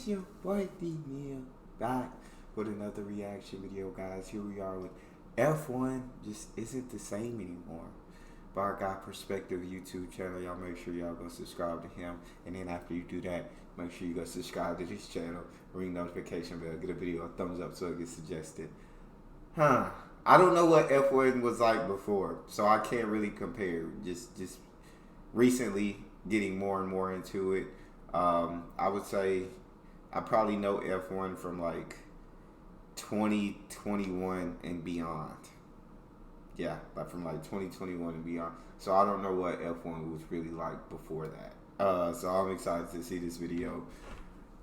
It's your boy Neal back with another reaction video, guys. Here we are with F1 just isn't the same anymore. But I got Perspective YouTube channel. Y'all make sure y'all go subscribe to him, and then after you do that, make sure you go subscribe to this channel, ring notification bell, get a video a thumbs up so it gets suggested. I don't know what F1 was like before, so I can't really compare. Just recently getting more and more into it. I would say I probably know F1 from like 2021 and beyond. Yeah, like from like 2021 and beyond. So I don't know what F1 was really like before that. So I'm excited to see this video.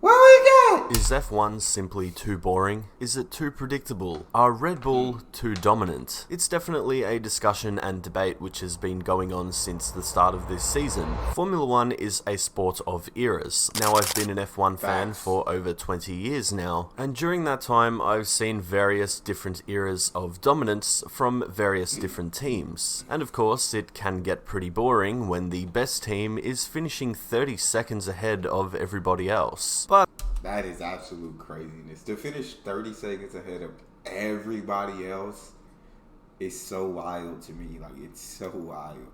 What we got? Is F1 simply too boring? Is it too predictable? Are Red Bull too dominant? It's definitely a discussion and debate which has been going on since the start of this season. Formula One is a sport of eras. Now, I've been an F1 fan for over 20 years now, and during that time I've seen various different eras of dominance from various different teams. And of course, it can get pretty boring when the best team is finishing 30 seconds ahead of everybody else. But that is absolute craziness. To finish 30 seconds ahead of everybody else is so wild to me. Like, it's so wild.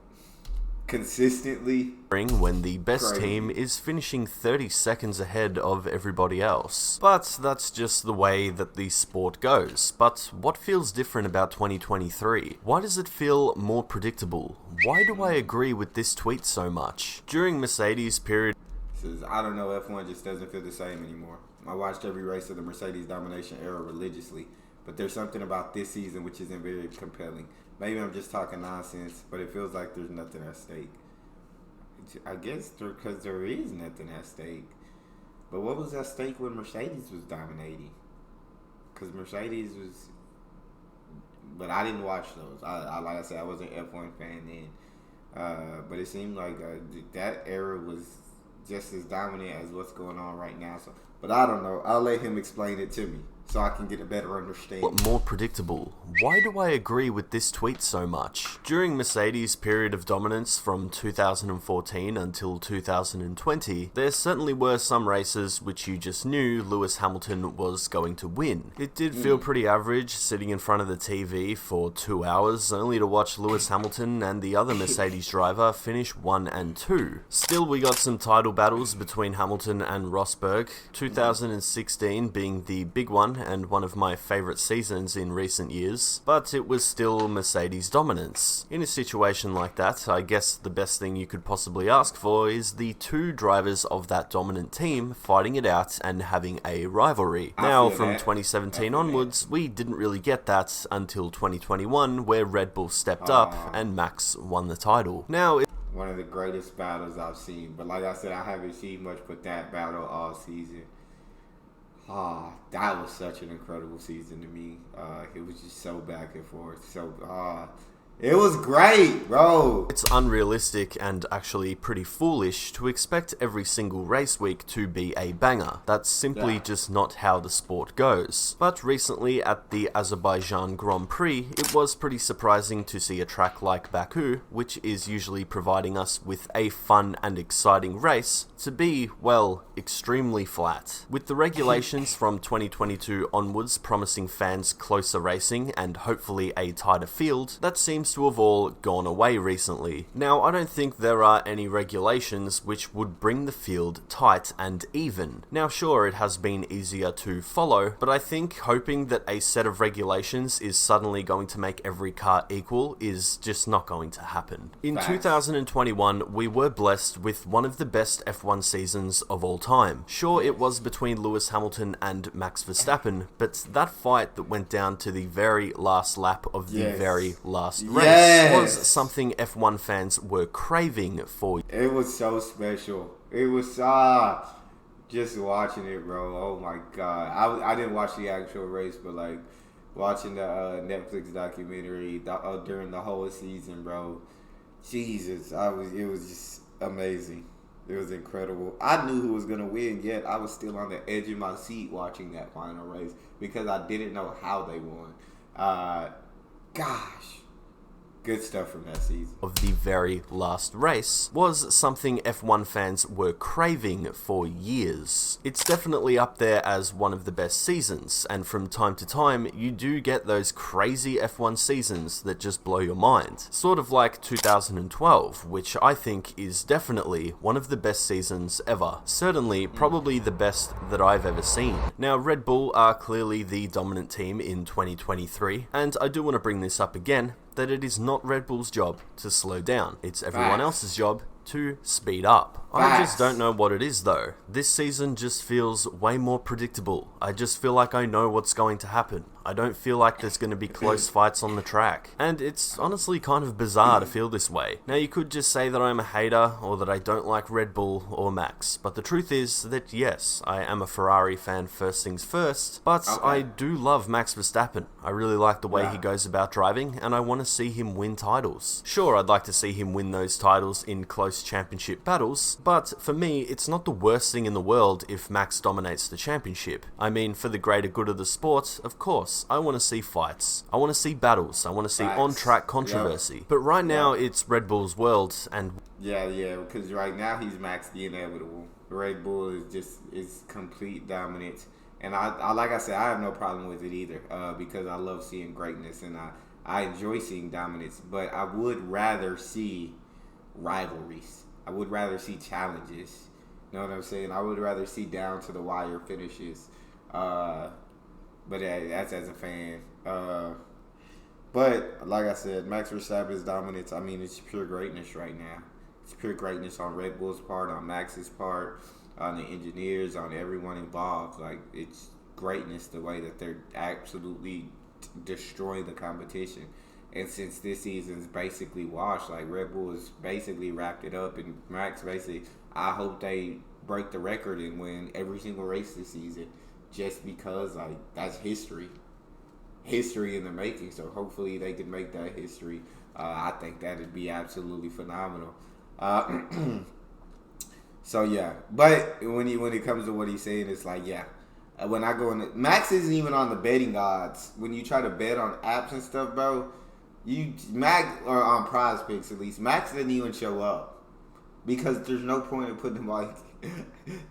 Consistently. When the best team is finishing 30 seconds ahead of everybody else. But that's just the way that the sport goes. But what feels different about 2023? Why does it feel more predictable? Why do I agree with this tweet so much? During Mercedes' period, says, I don't know, F1 just doesn't feel the same anymore. I watched every race of the Mercedes domination era religiously, but there's something about this season which isn't very compelling. Maybe I'm just talking nonsense, but it feels like there's nothing at stake. I guess because there is nothing at stake. But what was at stake when Mercedes was dominating? Because Mercedes was... But I didn't watch those. I like I said, I wasn't an F1 fan then. But it seemed like that era was just as dominant as what's going on right now. So, but I don't know. I'll let him explain it to me so I can get a better understanding. More predictable. Why do I agree with this tweet so much? During Mercedes' period of dominance from 2014 until 2020, there certainly were some races which you just knew Lewis Hamilton was going to win. It did feel pretty average sitting in front of the TV for 2 hours only to watch Lewis Hamilton and the other Mercedes driver finish 1 and 2. Still, we got some title battles between Hamilton and Rosberg, 2016 being the big one and one of my favourite seasons in recent years, but it was still Mercedes dominance. In a situation like that, I guess the best thing you could possibly ask for is the two drivers of that dominant team fighting it out and having a rivalry. Now, from 2017 onwards, we didn't really get that until 2021, where Red Bull stepped up and Max won the title. Now, one of the greatest battles I've seen, but like I said, I haven't seen much but that battle all season. That was such an incredible season to me. It was just so back and forth. So, it was great, bro. It's unrealistic and actually pretty foolish to expect every single race week to be a banger. That's simply just not how the sport goes. But recently at the Azerbaijan Grand Prix, it was pretty surprising to see a track like Baku, which is usually providing us with a fun and exciting race, to be, well, extremely flat. With the regulations from 2022 onwards promising fans closer racing and hopefully a tighter field, that seems to have all gone away recently. Now, I don't think there are any regulations which would bring the field tight and even. Now, sure, it has been easier to follow, but I think hoping that a set of regulations is suddenly going to make every car equal is just not going to happen. In 2021, we were blessed with one of the best F1 seasons of all time. Sure, it was between Lewis Hamilton and Max Verstappen, but that fight that went down to the very last lap of the very last race was something F1 fans were craving for. It was so special. It was just watching it, bro. Oh my god. I didn't watch the actual race, but like watching the Netflix documentary during the whole season, bro. Jesus, it was just amazing. It was incredible. I knew who was gonna win, yet I was still on the edge of my seat watching that final race because I didn't know how they won. Good stuff from that season. Of the very last race was something F1 fans were craving for years. It's definitely up there as one of the best seasons, and from time to time you do get those crazy F1 seasons that just blow your mind. Sort of like 2012, which I think is definitely one of the best seasons ever. Certainly, probably the best that I've ever seen. Now, Red Bull are clearly the dominant team in 2023, and I do want to bring this up again, that it is not Red Bull's job to slow down. It's everyone else's job to speed up. I just don't know what it is though. This season just feels way more predictable. I just feel like I know what's going to happen. I don't feel like there's going to be close fights on the track. And it's honestly kind of bizarre to feel this way. Now you could just say that I'm a hater or that I don't like Red Bull or Max. But the truth is that yes, I am a Ferrari fan first things first. But I do love Max Verstappen. I really like the way he goes about driving and I want to see him win titles. Sure, I'd like to see him win those titles in close championship battles. But for me, it's not the worst thing in the world if Max dominates the championship. I mean, for the greater good of the sport, of course, I want to see fights. I want to see battles. I want to see on-track controversy. But right now, it's Red Bull's world, and... Yeah, because right now he's Max the Inevitable. Red Bull is complete dominance. And I like I said, I have no problem with it either, because I love seeing greatness, and I enjoy seeing dominance. But I would rather see rivalries. I would rather see challenges. You know what I'm saying? I would rather see down to the wire finishes. But that's as a fan. But like I said, Max Verstappen's dominance, I mean, it's pure greatness right now. It's pure greatness on Red Bull's part, on Max's part, on the engineers, on everyone involved. Like, it's greatness the way that they're absolutely destroying the competition. And since this season's basically washed, like Red Bull has basically wrapped it up, and Max basically, I hope they break the record and win every single race this season, just because like that's history in the making. So hopefully they can make that history. I think that'd be absolutely phenomenal. So yeah, but when it comes to what he's saying, it's like when I go in, Max isn't even on the betting odds. When you try to bet on apps and stuff, bro. Max, or on Prize Picks at least, Max didn't even show up because there's no point in putting him like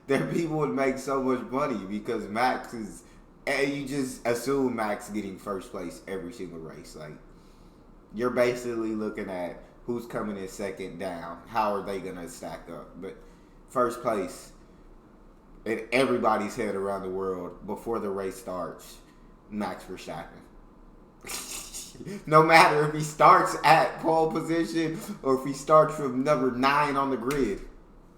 there. People would make so much money because Max is, and you just assume Max getting first place every single race. Like, you're basically looking at who's coming in second down, how are they gonna stack up, but first place in everybody's head around the world before the race starts, Max Verstappen. No matter if he starts at pole position or if he starts from number 9 on the grid,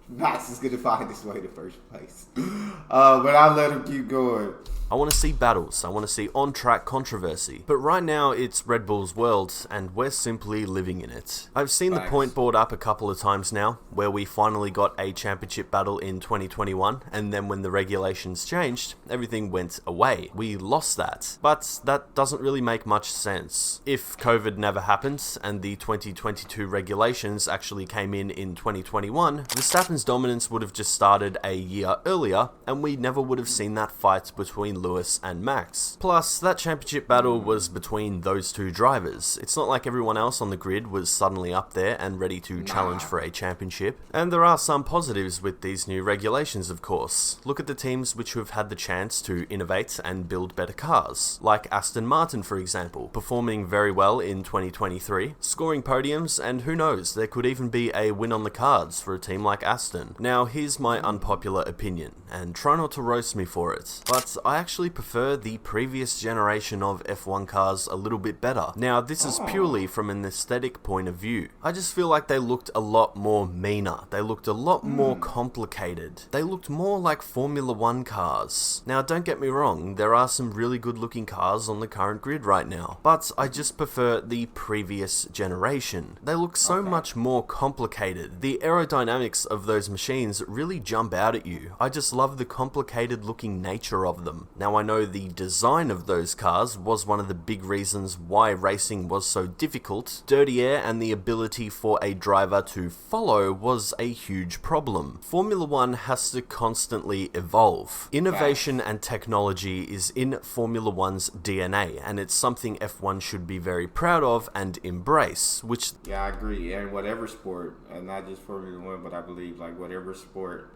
Max is going to find his way to first place. But I'll let him keep going. I want to see battles, I want to see on-track controversy, but right now it's Red Bull's world, and we're simply living in it. I've seen the point board up a couple of times now, where we finally got a championship battle in 2021, and then when the regulations changed, everything went away. We lost that, but that doesn't really make much sense. If COVID never happened, and the 2022 regulations actually came in 2021, Verstappen's dominance would have just started a year earlier, and we never would have seen that fight between Lewis and Max. Plus, that championship battle was between those two drivers. It's not like everyone else on the grid was suddenly up there and ready to challenge for a championship. And there are some positives with these new regulations, of course. Look at the teams which have had the chance to innovate and build better cars, like Aston Martin, for example, performing very well in 2023, scoring podiums, and who knows, there could even be a win on the cards for a team like Aston. Now, here's my unpopular opinion, and try not to roast me for it, but I actually prefer the previous generation of F1 cars a little bit better. Now, this is purely from an aesthetic point of view. I just feel like they looked a lot more meaner. They looked a lot more complicated. They looked more like Formula 1 cars. Now, don't get me wrong, there are some really good looking cars on the current grid right now, but I just prefer the previous generation. They look so much more complicated. The aerodynamics of those those machines really jump out at you. I just love the complicated looking nature of them. Now I know the design of those cars was one of the big reasons why racing was so difficult. Dirty air and the ability for a driver to follow was a huge problem. Formula One has to constantly evolve. Innovation and technology is in Formula One's DNA, and it's something F1 should be very proud of and embrace, which... Yeah, I agree. And whatever sport, and not just Formula One, but I believe like whatever sport,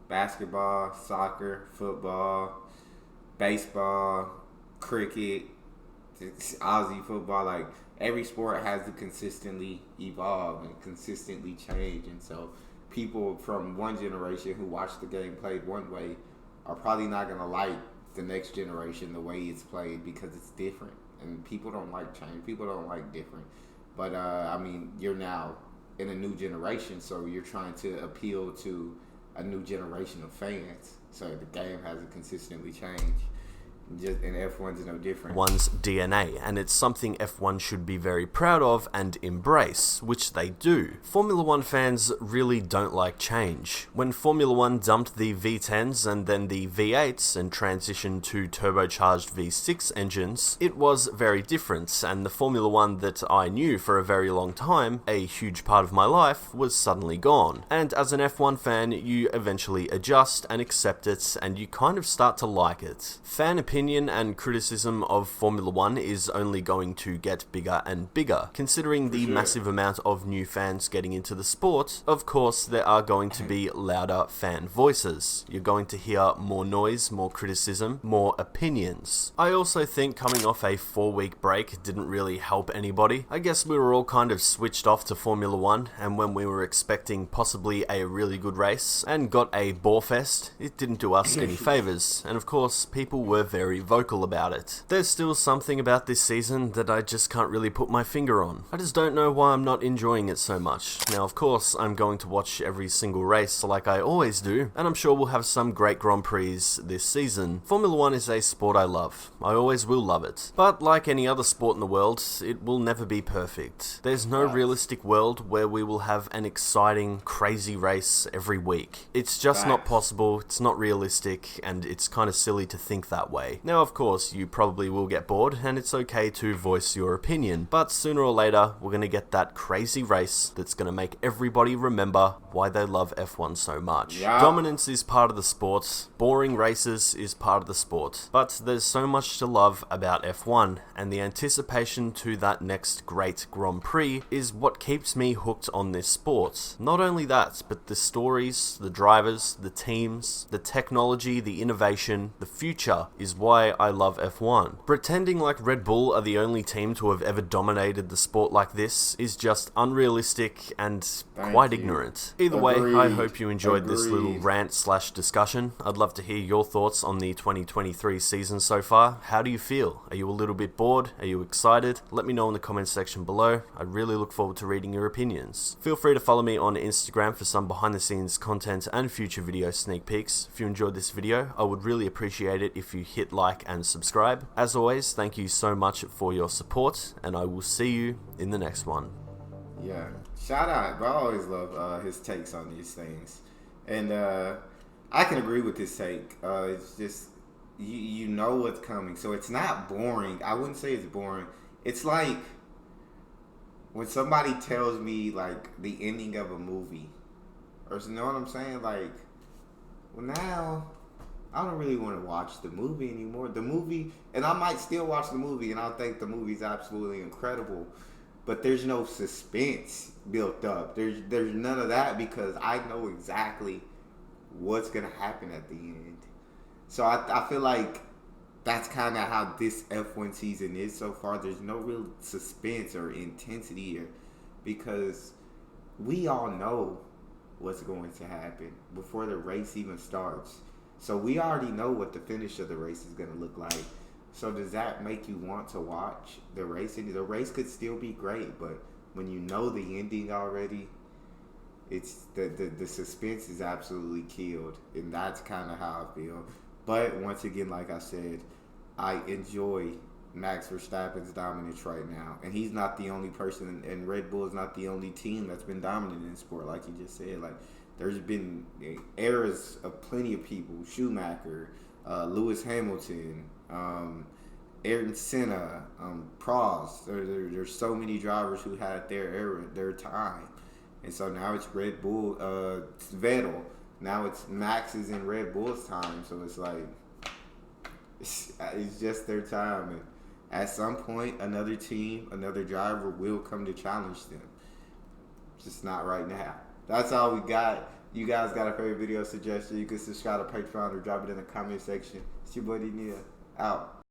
basketball, soccer, football, baseball, cricket, Aussie football, like every sport has to consistently evolve and consistently change. And so people from one generation who watched the game played one way are probably not going to like the next generation the way it's played because it's different. And people don't like change. People don't like different. But, I mean, you're now in a new generation, so you're trying to appeal to a new generation of fans. So the game has to consistently change. And F1's no different. One's DNA, and it's something F1 should be very proud of and embrace, which they do. Formula One fans really don't like change. When Formula One dumped the V10s and then the V8s and transitioned to turbocharged V6 engines, it was very different, and the Formula One that I knew for a very long time, a huge part of my life, was suddenly gone. And as an F1 fan, you eventually adjust and accept it, and you kind of start to like it. Fan opinion and criticism of Formula One is only going to get bigger and bigger. Considering the massive amount of new fans getting into the sport, of course there are going to be louder fan voices. You're going to hear more noise, more criticism, more opinions. I also think coming off a 4-week break didn't really help anybody. I guess we were all kind of switched off to Formula One, and when we were expecting possibly a really good race and got a bore fest, it didn't do us any favors. And of course, people were very vocal about it. There's still something about this season that I just can't really put my finger on. I just don't know why I'm not enjoying it so much. Now, of course, I'm going to watch every single race like I always do, and I'm sure we'll have some great Grand Prix this season. Formula One is a sport I love. I always will love it. But like any other sport in the world, it will never be perfect. There's no realistic world where we will have an exciting, crazy race every week. It's just not possible, it's not realistic, and it's kind of silly to think that way. Now, of course, you probably will get bored, and it's okay to voice your opinion, but sooner or later, we're going to get that crazy race that's going to make everybody remember why they love F1 so much. Yeah. Dominance is part of the sport, boring races is part of the sport, but there's so much to love about F1, and the anticipation to that next great Grand Prix is what keeps me hooked on this sport. Not only that, but the stories, the drivers, the teams, the technology, the innovation, the future is why I love F1. Pretending like Red Bull are the only team to have ever dominated the sport like this is just unrealistic and quite ignorant. Either way, I hope you enjoyed this little rant/discussion. I'd love to hear your thoughts on the 2023 season so far. How do you feel? Are you a little bit bored? Are you excited? Let me know in the comments section below. I really look forward to reading your opinions. Feel free to follow me on Instagram for some behind the scenes content and future video sneak peeks. If you enjoyed this video, I would really appreciate it if you hit like and subscribe. As always, thank you so much for your support, and I will see you in the next one. Yeah, shout out, bro. I always love his takes on these things, and I can agree with his take. It's just you know what's coming, so it's not boring. I wouldn't say it's boring. It's like when somebody tells me like the ending of a movie, or you know what I'm saying? Like, well, now I don't really want to watch the movie anymore. The movie, and I might still watch the movie, and I'll think the movie's absolutely incredible, but there's no suspense built up. There's none of that because I know exactly what's gonna happen at the end. So I feel like that's kind of how this F1 season is so far. There's no real suspense or intensity here because we all know what's going to happen before the race even starts. So we already know what the finish of the race is going to look like. So does that make you want to watch the race? And the race could still be great, but when you know the ending already, it's the suspense is absolutely killed, and that's kind of how I feel. But once again, like I said, I enjoy Max Verstappen's dominance right now, and he's not the only person, and Red Bull is not the only team that's been dominant in sport, like you just said. Like, there's been eras of plenty of people: Schumacher, Lewis Hamilton, Ayrton Senna, Prost. There's so many drivers who had their era, their time, and so now it's Red Bull, it's Vettel. Now it's Max's and Red Bull's time, so it's like it's just their time, and at some point, another team, another driver will come to challenge them. Just not right now. That's all we got. You guys got a favorite video suggestion? You can subscribe to Patreon or drop it in the comment section. It's your buddy Neal. Out.